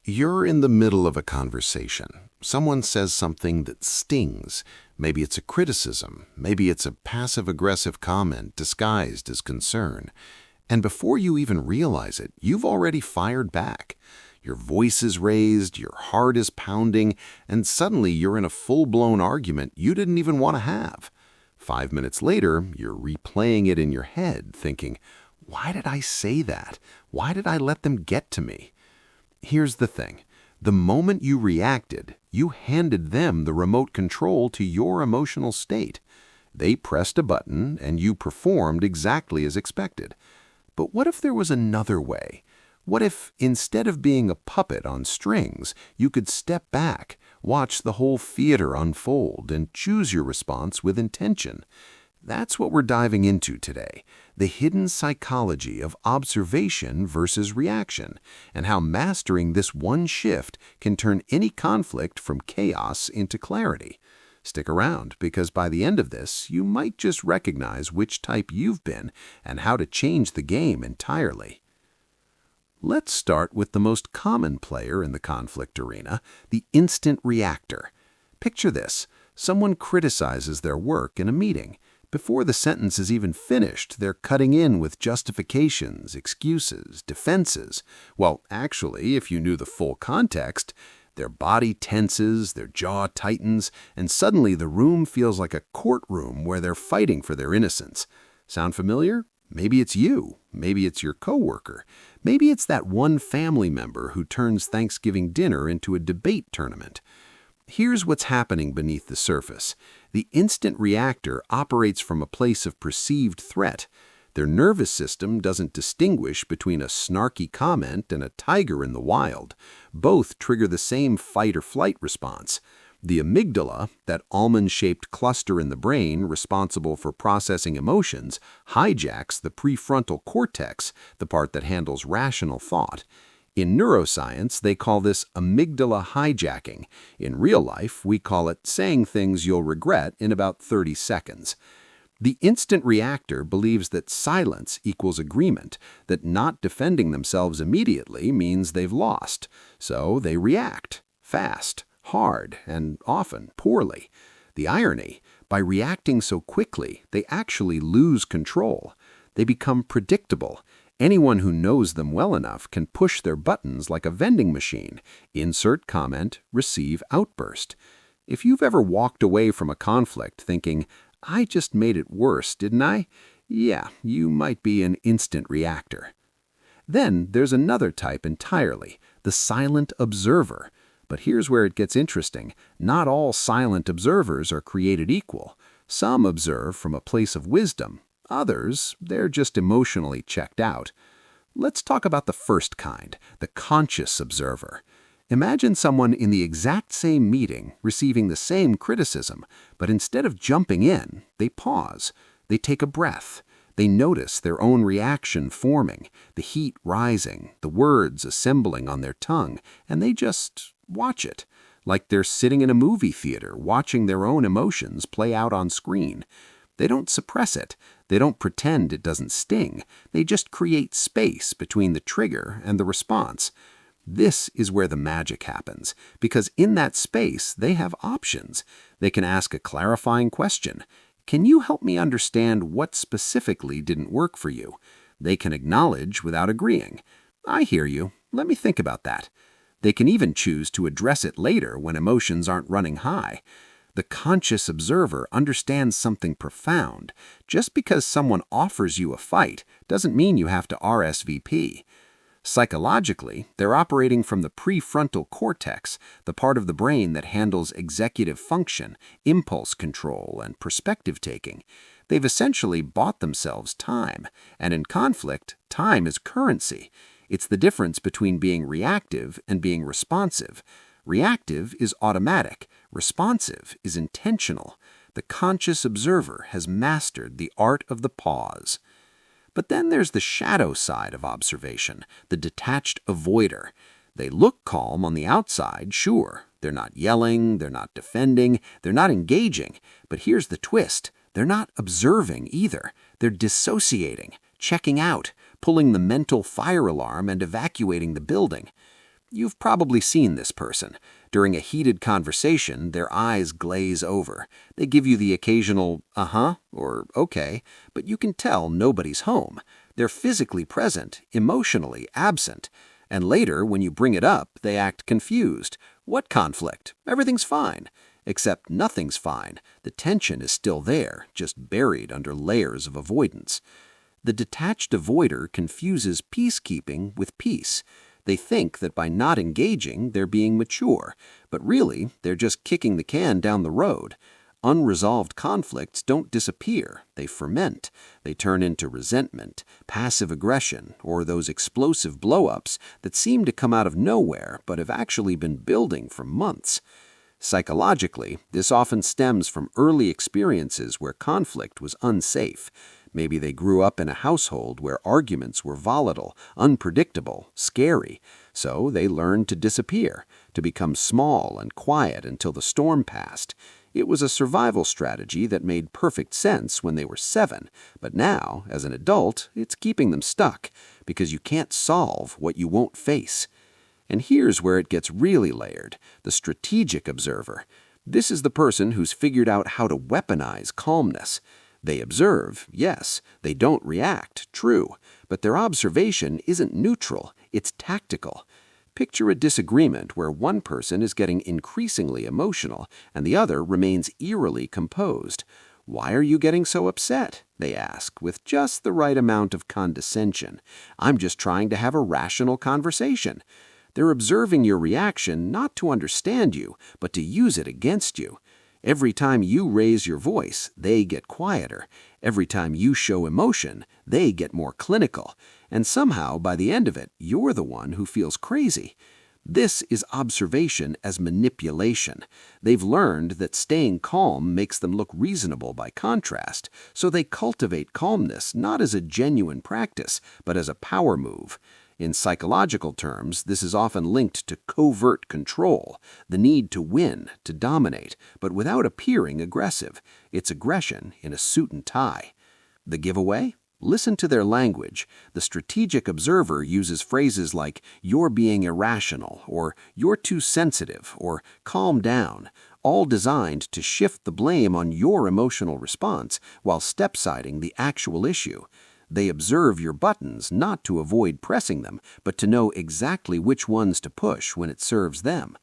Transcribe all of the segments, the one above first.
You're in the middle of a conversation. Someone says something that stings. Maybe it's a criticism. Maybe it's a passive-aggressive comment disguised as concern. And before you even realize it, you've already fired back. Your voice is raised, your heart is pounding, and suddenly you're in a full-blown argument you didn't even want to have. 5 minutes later, you're replaying it in your head, thinking, "Why did I say that? Why did I let them get to me?" Here's the thing. The moment you reacted, you handed them the remote control to your emotional state. They pressed a button, and you performed exactly as expected. But what if there was another way? What if, instead of being a puppet on strings, you could step back, watch the whole theater unfold, and choose your response with intention? That's what we're diving into today, the hidden psychology of observation versus reaction, and how mastering this one shift can turn any conflict from chaos into clarity. Stick around, because by the end of this, you might just recognize which type you've been and how to change the game entirely. Let's start with the most common player in the conflict arena, the instant reactor. Picture this. Someone criticizes their work in a meeting. Before the sentence is even finished, they're cutting in with justifications, excuses, defenses. Well, actually, if you knew the full context, their body tenses, their jaw tightens, and suddenly the room feels like a courtroom where they're fighting for their innocence. Sound familiar? Maybe it's you. Maybe it's your coworker. Maybe it's that one family member who turns Thanksgiving dinner into a debate tournament. Here's what's happening beneath the surface. The instant reactor operates from a place of perceived threat. Their nervous system doesn't distinguish between a snarky comment and a tiger in the wild. Both trigger the same fight-or-flight response. The amygdala, that almond-shaped cluster in the brain responsible for processing emotions, hijacks the prefrontal cortex, the part that handles rational thought. In neuroscience, they call this amygdala hijacking. In real life, we call it saying things you'll regret in about 30 seconds. The instant reactor believes that silence equals agreement, that not defending themselves immediately means they've lost. So they react, fast, hard, and often poorly. The irony, by reacting so quickly, they actually lose control. They become predictable. Anyone who knows them well enough can push their buttons like a vending machine. Insert comment, receive outburst. If you've ever walked away from a conflict thinking, "I just made it worse, didn't I?" Yeah, you might be an instant reactor. Then there's another type entirely, the silent observer. But here's where it gets interesting. Not all silent observers are created equal. Some observe from a place of wisdom. Others, they're just emotionally checked out. Let's talk about the first kind, the conscious observer. Imagine someone in the exact same meeting receiving the same criticism, but instead of jumping in, they pause. They take a breath. They notice their own reaction forming, the heat rising, the words assembling on their tongue, and they just watch it, like they're sitting in a movie theater watching their own emotions play out on screen. They don't suppress it. They don't pretend it doesn't sting. They just create space between the trigger and the response. This is where the magic happens, because in that space, they have options. They can ask a clarifying question. Can you help me understand what specifically didn't work for you? They can acknowledge without agreeing. I hear you. Let me think about that. They can even choose to address it later when emotions aren't running high. The conscious observer understands something profound. Just because someone offers you a fight doesn't mean you have to RSVP. Psychologically, they're operating from the prefrontal cortex, the part of the brain that handles executive function, impulse control, and perspective taking. They've essentially bought themselves time, and in conflict, time is currency. It's the difference between being reactive and being responsive. Reactive is automatic. Responsive is intentional. The conscious observer has mastered the art of the pause. But then there's the shadow side of observation, the detached avoider. They look calm on the outside, sure. They're not yelling, they're not defending, they're not engaging. But here's the twist. They're not observing either. They're dissociating, checking out, pulling the mental fire alarm and evacuating the building. You've probably seen this person. During a heated conversation, their eyes glaze over. They give you the occasional, uh-huh, or okay, but you can tell nobody's home. They're physically present, emotionally absent. And later, when you bring it up, they act confused. What conflict? Everything's fine. Except nothing's fine. The tension is still there, just buried under layers of avoidance. The detached avoider confuses peacekeeping with peace. They think that by not engaging, they're being mature, but really, they're just kicking the can down the road. Unresolved conflicts don't disappear, they ferment. They turn into resentment, passive aggression, or those explosive blow-ups that seem to come out of nowhere but have actually been building for months. Psychologically, this often stems from early experiences where conflict was unsafe. Maybe they grew up in a household where arguments were volatile, unpredictable, scary, so they learned to disappear, to become small and quiet until the storm passed. It was a survival strategy that made perfect sense when they were 7, but now, as an adult, it's keeping them stuck, because you can't solve what you won't face. And here's where it gets really layered: the strategic observer. This is the person who's figured out how to weaponize calmness. They observe, yes. They don't react, true. But their observation isn't neutral, it's tactical. Picture a disagreement where one person is getting increasingly emotional and the other remains eerily composed. "Why are you getting so upset?" they ask, with just the right amount of condescension. "I'm just trying to have a rational conversation." They're observing your reaction not to understand you, but to use it against you. Every time you raise your voice, they get quieter. Every time you show emotion, they get more clinical. And somehow, by the end of it, you're the one who feels crazy. This is observation as manipulation. They've learned that staying calm makes them look reasonable by contrast, so they cultivate calmness not as a genuine practice, but as a power move. In psychological terms, this is often linked to covert control, the need to win, to dominate, but without appearing aggressive. It's aggression in a suit and tie. The giveaway? Listen to their language. The strategic observer uses phrases like, "you're being irrational," or "you're too sensitive," or "calm down," all designed to shift the blame on your emotional response while step-siding the actual issue. They observe your buttons not to avoid pressing them, but to know exactly which ones to push when it serves them.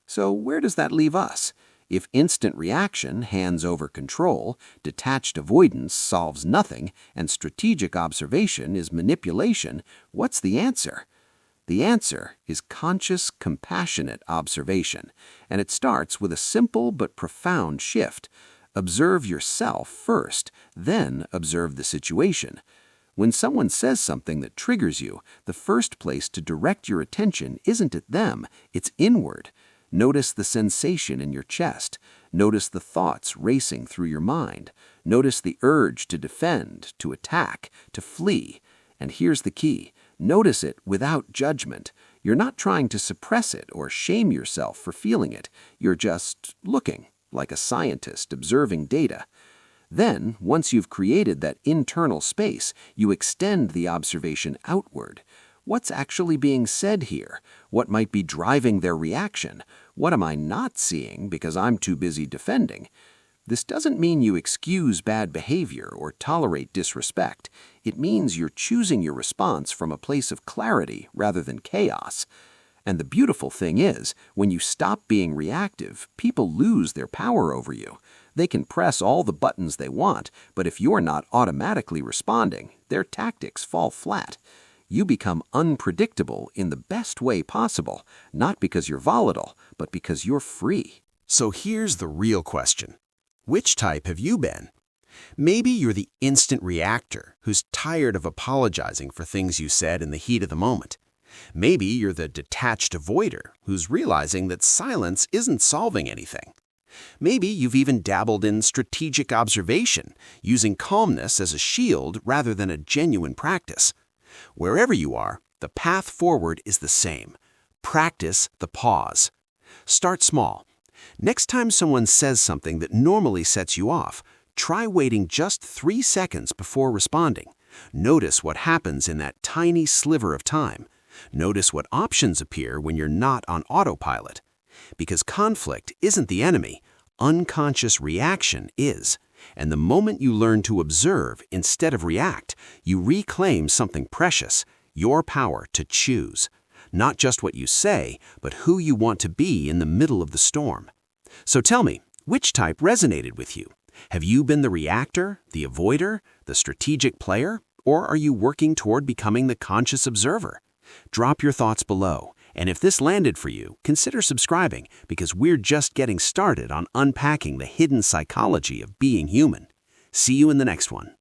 So where does that leave us? If instant reaction hands over control, detached avoidance solves nothing, and strategic observation is manipulation, what's the answer? The answer is conscious, compassionate observation, and it starts with a simple but profound shift. Observe yourself first, then observe the situation. When someone says something that triggers you, the first place to direct your attention isn't at them, it's inward. Notice the sensation in your chest. Notice the thoughts racing through your mind. Notice the urge to defend, to attack, to flee. And here's the key: notice it without judgment. You're not trying to suppress it or shame yourself for feeling it. You're just looking, like a scientist observing data. Then, once you've created that internal space, you extend the observation outward. What's actually being said here? What might be driving their reaction? What am I not seeing because I'm too busy defending? This doesn't mean you excuse bad behavior or tolerate disrespect. It means you're choosing your response from a place of clarity rather than chaos. And the beautiful thing is, when you stop being reactive, people lose their power over you. They can press all the buttons they want, but if you're not automatically responding, their tactics fall flat. You become unpredictable in the best way possible, not because you're volatile, but because you're free. So here's the real question. Which type have you been? Maybe you're the instant reactor who's tired of apologizing for things you said in the heat of the moment. Maybe you're the detached avoider who's realizing that silence isn't solving anything. Maybe you've even dabbled in strategic observation, using calmness as a shield rather than a genuine practice. Wherever you are, the path forward is the same. Practice the pause. Start small. Next time someone says something that normally sets you off, try waiting just 3 seconds before responding. Notice what happens in that tiny sliver of time. Notice what options appear when you're not on autopilot. Because conflict isn't the enemy, unconscious reaction is. And the moment you learn to observe instead of react, you reclaim something precious, your power to choose. Not just what you say, but who you want to be in the middle of the storm. So tell me, which type resonated with you? Have you been the reactor, the avoider, the strategic player, or are you working toward becoming the conscious observer? Drop your thoughts below, and if this landed for you, consider subscribing because we're just getting started on unpacking the hidden psychology of being human. See you in the next one.